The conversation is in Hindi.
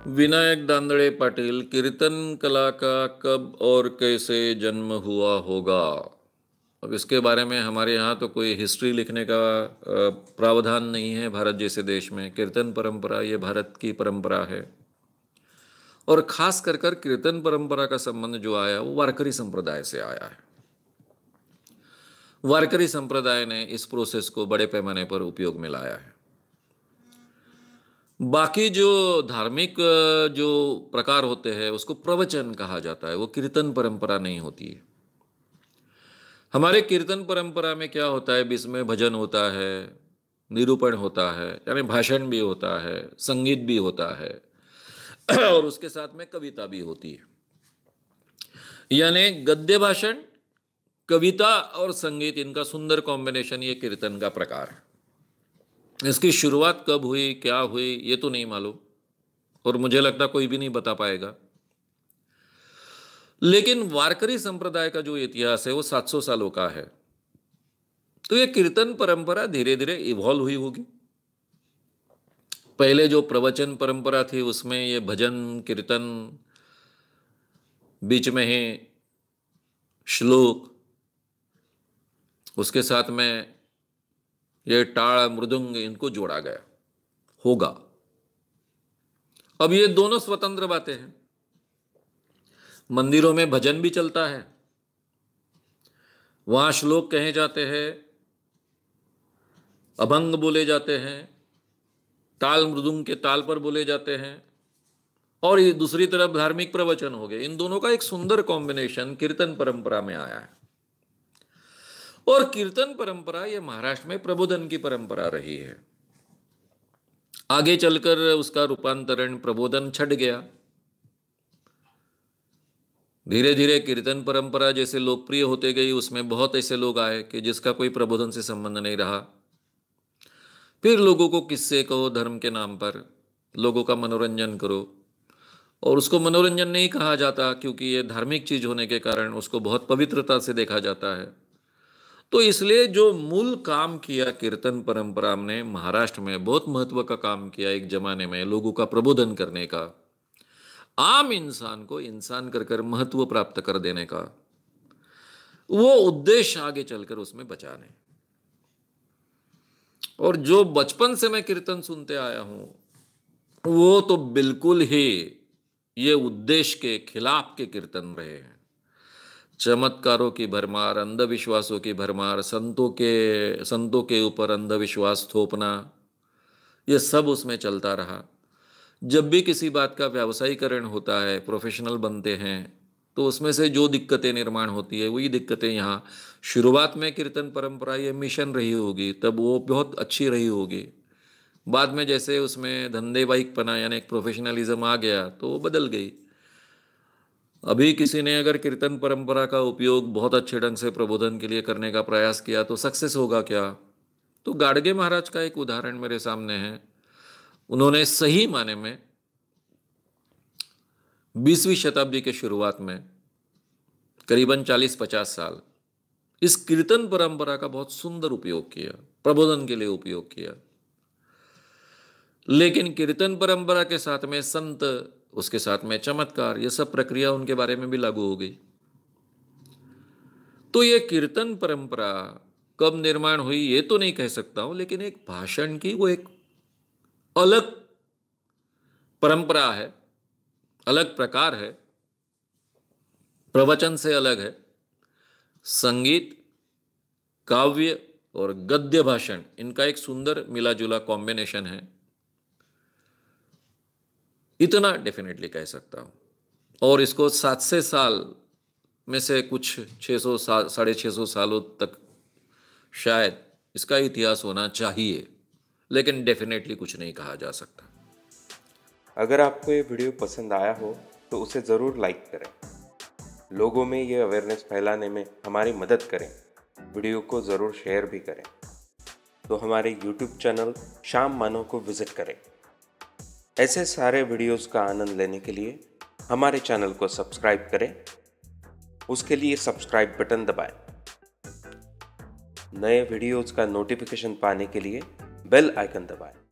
विनायक दांदड़े पाटिल, कीर्तन कला का कब और कैसे जन्म हुआ होगा? अब इसके बारे में हमारे यहाँ तो कोई हिस्ट्री लिखने का प्रावधान नहीं है। भारत जैसे देश में कीर्तन परंपरा ये भारत की परंपरा है, और खास कर कर कीर्तन परंपरा का संबंध जो आया वो वारकरी संप्रदाय से आया है। वारकरी संप्रदाय ने इस प्रोसेस को बड़े पैमाने पर उपयोग में लाया है। बाकी जो धार्मिक जो प्रकार होते हैं उसको प्रवचन कहा जाता है, वो कीर्तन परंपरा नहीं होती है। हमारे कीर्तन परंपरा में क्या होता है, बीच में भजन होता है, निरूपण होता है, यानी भाषण भी होता है, संगीत भी होता है और उसके साथ में कविता भी होती है। यानी गद्य भाषण, कविता और संगीत, इनका सुंदर कॉम्बिनेशन ये कीर्तन का प्रकार है। इसकी शुरुआत कब हुई, क्या हुई, ये तो नहीं मालूम, और मुझे लगता कोई भी नहीं बता पाएगा। लेकिन वारकरी संप्रदाय का जो इतिहास है वो 700 सालों का है। तो ये कीर्तन परंपरा धीरे धीरे इवॉल्व हुई होगी। पहले जो प्रवचन परंपरा थी उसमें ये भजन कीर्तन, बीच में ही श्लोक, उसके साथ में ये टाल मृदंग, इनको जोड़ा गया होगा। अब ये दोनों स्वतंत्र बातें हैं। मंदिरों में भजन भी चलता है, वहां श्लोक कहे जाते हैं, अभंग बोले जाते हैं, ताल मृदंग के ताल पर बोले जाते हैं, और ये दूसरी तरफ धार्मिक प्रवचन हो गए। इन दोनों का एक सुंदर कॉम्बिनेशन कीर्तन परंपरा में आया है। और कीर्तन परंपरा ये महाराष्ट्र में प्रबोधन की परंपरा रही है। आगे चलकर उसका रूपांतरण प्रबोधन छट गया। धीरे धीरे कीर्तन परंपरा जैसे लोकप्रिय होते गई, उसमें बहुत ऐसे लोग आए कि जिसका कोई प्रबोधन से संबंध नहीं रहा। फिर लोगों को किस्से कहो, धर्म के नाम पर लोगों का मनोरंजन करो, और उसको मनोरंजन नहीं कहा जाता क्योंकि ये धार्मिक चीज होने के कारण उसको बहुत पवित्रता से देखा जाता है। तो इसलिए जो मूल काम किया कीर्तन परंपरा ने महाराष्ट्र में, बहुत महत्व का काम किया एक जमाने में, लोगों का प्रबोधन करने का, आम इंसान को इंसान कर कर महत्व प्राप्त कर देने का, वो उद्देश्य आगे चलकर उसमें बचा नहीं। और जो बचपन से मैं कीर्तन सुनते आया हूं, वो तो बिल्कुल ही ये उद्देश्य के खिलाफ के कीर्तन रहे हैं। चमत्कारों की भरमार, अंधविश्वासों की भरमार, संतों के ऊपर अंधविश्वास थोपना, ये सब उसमें चलता रहा। जब भी किसी बात का व्यावसायीकरण होता है, प्रोफेशनल बनते हैं, तो उसमें से जो दिक्कतें निर्माण होती है वही दिक्कतें यहाँ शुरुआत में कीर्तन परंपरा ये मिशन रही होगी, तब वो बहुत अच्छी रही होगी। बाद में जैसे उसमें धंधेवाईपना यानी एक प्रोफेशनलिज्म आ गया तो वो बदल गई। अभी किसी ने अगर कीर्तन परंपरा का उपयोग बहुत अच्छे ढंग से प्रबोधन के लिए करने का प्रयास किया तो सक्सेस होगा क्या? तो गाडगे महाराज का एक उदाहरण मेरे सामने है। उन्होंने सही माने में 20वीं शताब्दी के शुरुआत में करीबन 40-50 साल इस कीर्तन परंपरा का बहुत सुंदर उपयोग किया, प्रबोधन के लिए उपयोग किया। लेकिन कीर्तन परंपरा के साथ में संत, उसके साथ में चमत्कार, ये सब प्रक्रिया उनके बारे में भी लागू हो गई। तो ये कीर्तन परंपरा कब निर्माण हुई ये तो नहीं कह सकता हूं, लेकिन एक भाषण की वो एक अलग परंपरा है, अलग प्रकार है, प्रवचन से अलग है। संगीत, काव्य और गद्य भाषण, इनका एक सुंदर मिला जुला कॉम्बिनेशन है, इतना डेफिनेटली कह सकता हूं। और इसको 700 साल में से कुछ 600 650 सालों तक शायद इसका इतिहास होना चाहिए, लेकिन डेफिनेटली कुछ नहीं कहा जा सकता। अगर आपको ये वीडियो पसंद आया हो तो उसे ज़रूर लाइक करें, लोगों में ये अवेयरनेस फैलाने में हमारी मदद करें। वीडियो को ज़रूर शेयर भी करें। तो हमारे YouTube चैनल श्याम मानव को विज़िट करें। ऐसे सारे वीडियोस का आनंद लेने के लिए हमारे चैनल को सब्सक्राइब करें। उसके लिए सब्सक्राइब बटन दबाएं। नए वीडियोज़ का नोटिफिकेशन पाने के लिए बेल आइकन दबाएं।